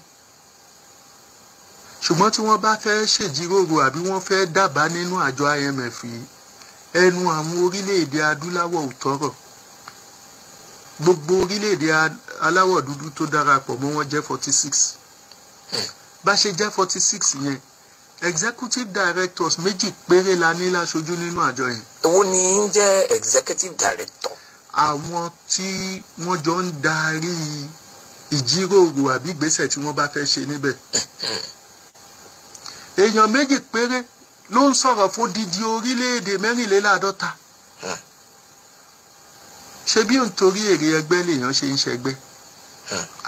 Ṣùgbọ́n tí wọ́n bá fẹ́ ṣèjíròrò àbí wọ́n fẹ́ dábàá nínú àjọ IMF yìí, ẹnu àwọn orílẹ̀-èdè adúláwọ̀ ò tọrọ. Gbogbo orílẹ̀-èdè aláwọ̀ dúdú tó darapọ̀ mọ́ wọn jẹ́ 46. Bá ṣe jẹ́ 46 yẹn, executive directors méjì péré la ní láṣojú nínú àjọ yẹn. Èwo ni ń jẹ́ executive director? Àwọn tí wọ́n jọ ń darí ìjíròrò àbí ìgbésẹ̀ tí wọ́n bá fẹ́ ṣe níbẹ̀. Èèyàn méjì péré ló ń sọ̀rọ̀ fún dídí orílẹ̀-èdè 54. Ṣé bí nítorí èrè ẹgbẹ́ lèèyàn ṣe ń ṣẹgbẹ́?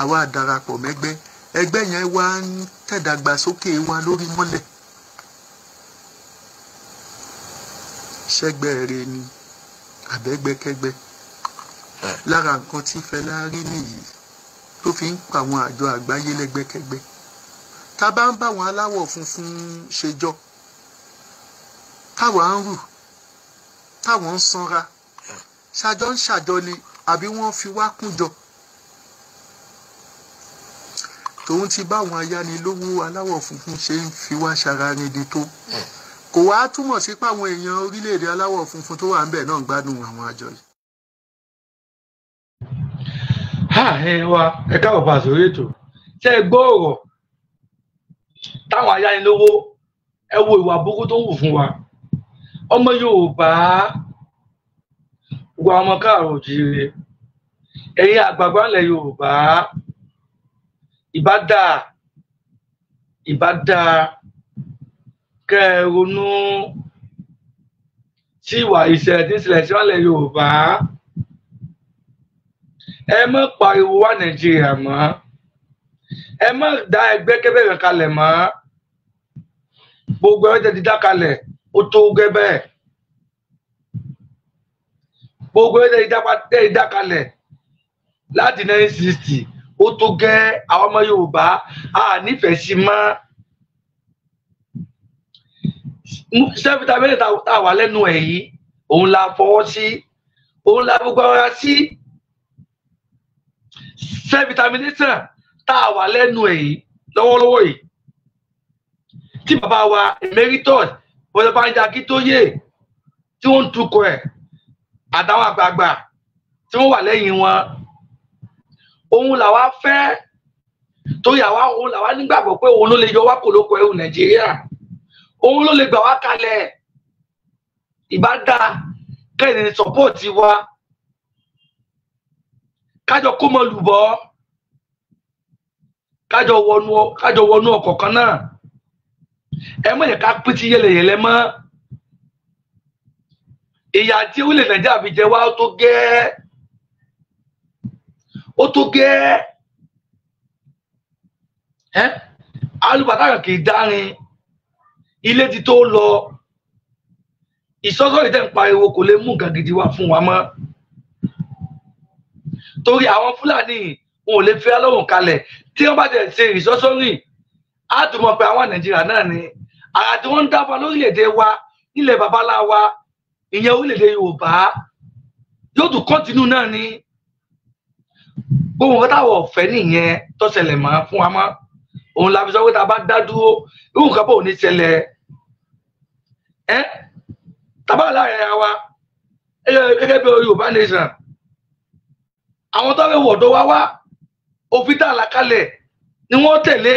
Àwa darapọ̀ mẹ́gbẹ́, ẹgbẹ́ yẹn wá ń tẹ̀dàgbàsókè wa lórí mọ́lẹ̀. Ṣẹ́gbẹ́ rẹ ni àbẹ́gbẹ́kẹ́gbẹ́. Lára nǹkan tí Fẹlá rí nìyí tó fi ń pa àwọn àjọ àgbáyé lẹ́gbẹ́kẹ́gbẹ́. Tá bá ń bá àwọn aláwọ̀ funfun ṣèjọ, táwa ń rù, táwọn ń sanra, ṣàjọ ń ṣàjọ ni àbí wọ́n fi wá kúnjọ. Tòun ti bá àwọn ayánilówó aláwọ̀ funfun ṣe ń fi wá ṣaranídìí tó, kò wá túmọ̀ sí pé àwọn èèyàn orílẹ̀-èdè aláwọ̀ funfun tó wà ń bẹ̀ náà ń gbádùn àwọn àjọ yìí. Ẹ káàbọ̀ bá sórí ètò. Ṣé ẹ gbọ́ ọ̀rọ̀ táwọn ayánilówó ẹ wo ìwà burúkú tó ń wù fún wa? Ọmọ Yorùbá ọmọ káàrọ̀ òjíire ẹ̀yin àgbààgbà ilẹ̀ Yorùbá ìbá dáa kẹ́ ẹ ronú sí ìwà ìṣẹ̀lẹ̀ tí ń ṣẹlẹ̀ sí ilẹ̀ Yorùbá ẹ má pariwo wá Nàìjíríà mọ́ ẹ má dá ẹgbẹ́kẹ́gbẹ́ kan kalẹ̀ mọ́ gbogbo ẹgbẹ́ ti dá kalẹ̀ ó tó gẹ́ bẹ́ẹ̀ gbogbo ẹgbẹ́ ti dá kalẹ̀ láti 1960 ó tó gẹ́ àwọn ọmọ Yorùbá a nífẹ̀ẹ́ sí mọ́ sẹ́fìtàmẹ́lẹ̀ tá a wà lẹ́nu ẹ̀ yìí òun la fọwọ́ sí òun la gbogbo ara sí sẹ́fìtàmẹ́lẹ́sàn tá a wà lẹ́nu ẹ̀ yìí lọ́wọ́lọ́wọ́ yìí tí bàbá wa emeritus bọ́lá Bánjí Akíntóyè tí wọ́n ń tukọ̀ ẹ̀ àtàwọn àgbààgbà tí wọ́n wà lẹ́yìn wọn òun làwa fẹ́ torí òun làwa nígbàgbọ́ pé òun ló lè yọ wá kò lóko ẹrù Nàìjíríà òun ló lè gbà wá kalẹ̀ ìbá dáa kẹ́hìn sọ́pọ́ọ̀tì wa kájọ kó mọ lùbọ́ kájọ wọnú ọkọ̀ kan náà ẹ mọ̀ yẹ ká pín ti yẹlẹyẹlẹ mọ́ ìyà tí orílẹ̀ Nàìjíríà fi jẹ wá ó tó gẹ́ alùpàtà kan kì í dárin ilé ti tó lọ ìsọ́sọ́ ìtẹ́ ń pariwo kò lè mú nǹkan gidi wá fún wa mọ́ torí àwọn Fúlàní wọn ò lè fi alóhùn kalẹ̀ tí wọ́n bá tẹ̀ ṣe ìsọ́sọ́ rìn á tún mọ̀ pé àwọn Nàìjíríà náà ni ara tí wọ́n ń dábàá lórílẹ̀‐èdè wa nílẹ̀ babaláwa ìyẹn orílẹ̀‐èdè Yorùbá yóò tún kọ́ntínú náà ni gbogbo nǹkan táwọn ọ̀fẹ́ nìyẹn tó ṣẹlẹ̀ mọ́ fún wa mọ́ òun la fi sọ pé tá a bá dá dúró irú nǹkan bò ní ṣẹlẹ̀ tábà láàrin ara wa gẹ́gẹ́ bí Yorùbá nation àwọn tó fẹ́ wọ̀dọ̀ wá òfin tá a là kalẹ̀ ni wọ́n tẹ̀lé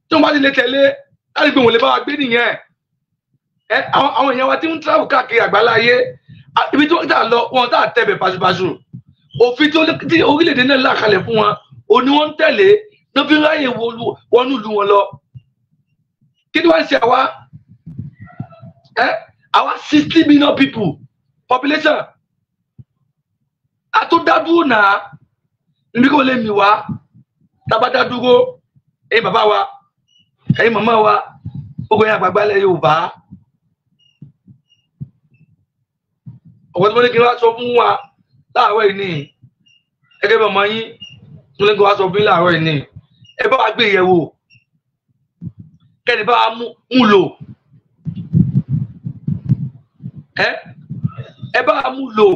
tí wọ́n bá ti lè tẹ̀lé láti gbé wọn lè bá wa gbé nìyẹn àwọn èèyàn wa tí ń travel káàkiri àgbáláyé ibi tí wọ́n tà lọ wọn tà tẹ̀bẹ̀ pàṣípàṣù òfin tí orílẹ̀-èdè náà là kalẹ̀ fún wọn òní wọ́n ń tẹ̀lé ló fi ráyè wọnú ìlú wọn lọ kí ni wọ́n ń ṣe àwa 60 million people population àtúndádúró náà níbi kò lè mì wá tábàdádúró ẹ̀yin bàbá wa ẹ̀yin màmá wa gbogbo yẹn àgbàgbà ilẹ̀ Yorùbá ọ̀pọ̀ tí mo ní kí n wá sọ fún wa láàárọ̀ yìí ní ẹgbẹ́ bí ọmọ yín tí mo ní kí n wá sọ fún yín láàárọ̀ yìí ní ẹ bá wa gbé ìyẹ̀wò kẹ́ni bá wa mú lò ẹ bá wa mú lò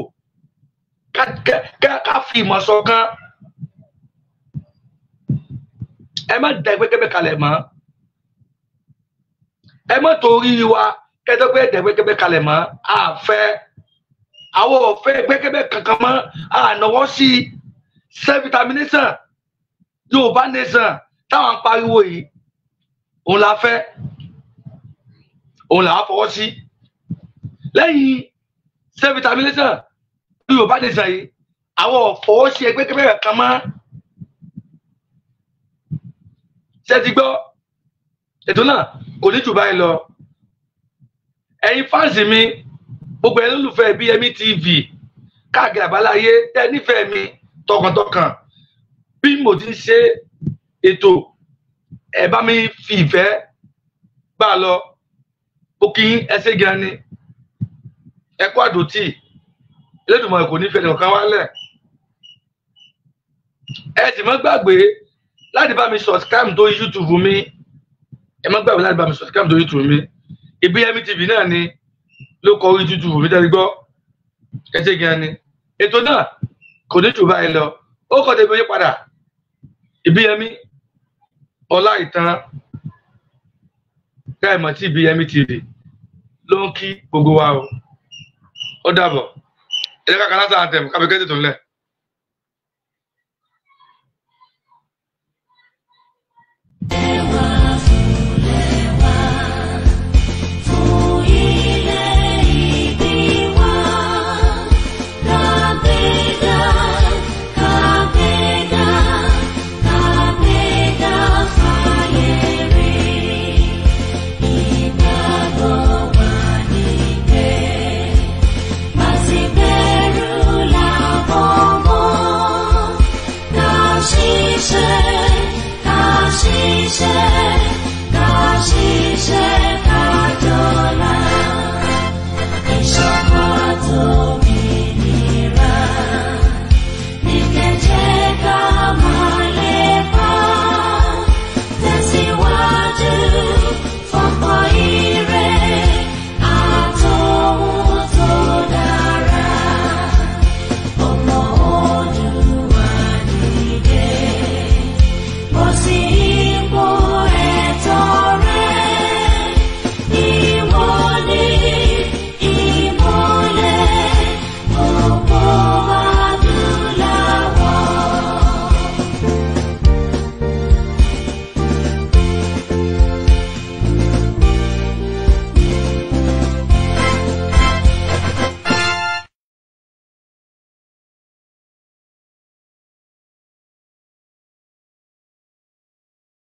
ká fi ìmọ̀ ṣọ̀kan ẹ má da ẹgbẹ́kẹ́gbẹ́ kalẹ̀ mọ́ ẹ má torí wa kẹ́tọ́gbẹ́ ẹgbẹ́kẹ́gbẹ́ kalẹ̀ mọ́ àfẹ́ àwọn ọ̀fẹ́ ẹgbẹ́kẹ́gbẹ́ kankan mọ́ ànáwọ́ sí self-determination Yorùbá nation táwọn pariwo yìí òun la fẹ́ òun là á fọwọ́ sí lẹ́yìn self-determination Yorùbá nation yìí àwọn ọ̀fọwọ́ sí ẹgbẹ́kẹ́gbẹ́ kankan mọ́ ṣe ti gbọ́ ètò náà kò ní jù báyìí lọ ẹ̀yin fáǹsì mi gbogbo ẹni olùfẹ́ BME TV káàkiri àbáláyé tẹ nífẹ̀ẹ́ mi tọkàntọkàn bí mo ti ń ṣe ètò ẹ bá mi fi ìfẹ́ gbà lọ òkì ẹsẹ̀ gan ni ẹ kó àdòtì Elédùmarè kò nífẹ̀ẹ́ nìkan wálẹ̀ ẹ sì má gbàgbé láti bá mi subscribe tó YouTube mi ẹ má gbàgbé láti bá mi subscribe tó YouTube mi BME TV náà ni ló kọ orí YouTube mi tẹ́lẹ̀ gbọ́ ẹsẹ̀ gan ni ètò náà kò ní jù báyìí lọ ó kọ́ tẹ̀lé oyè padà BME Ọláìtàn káìmọ̀ tí BME TV ló ń kí gbogbo wa o ó dàbọ̀ ẹ jẹ́ ká kan láti àtẹ̀mù kábíkẹ́tì tó ń lẹ̀. 溪水，高溪水。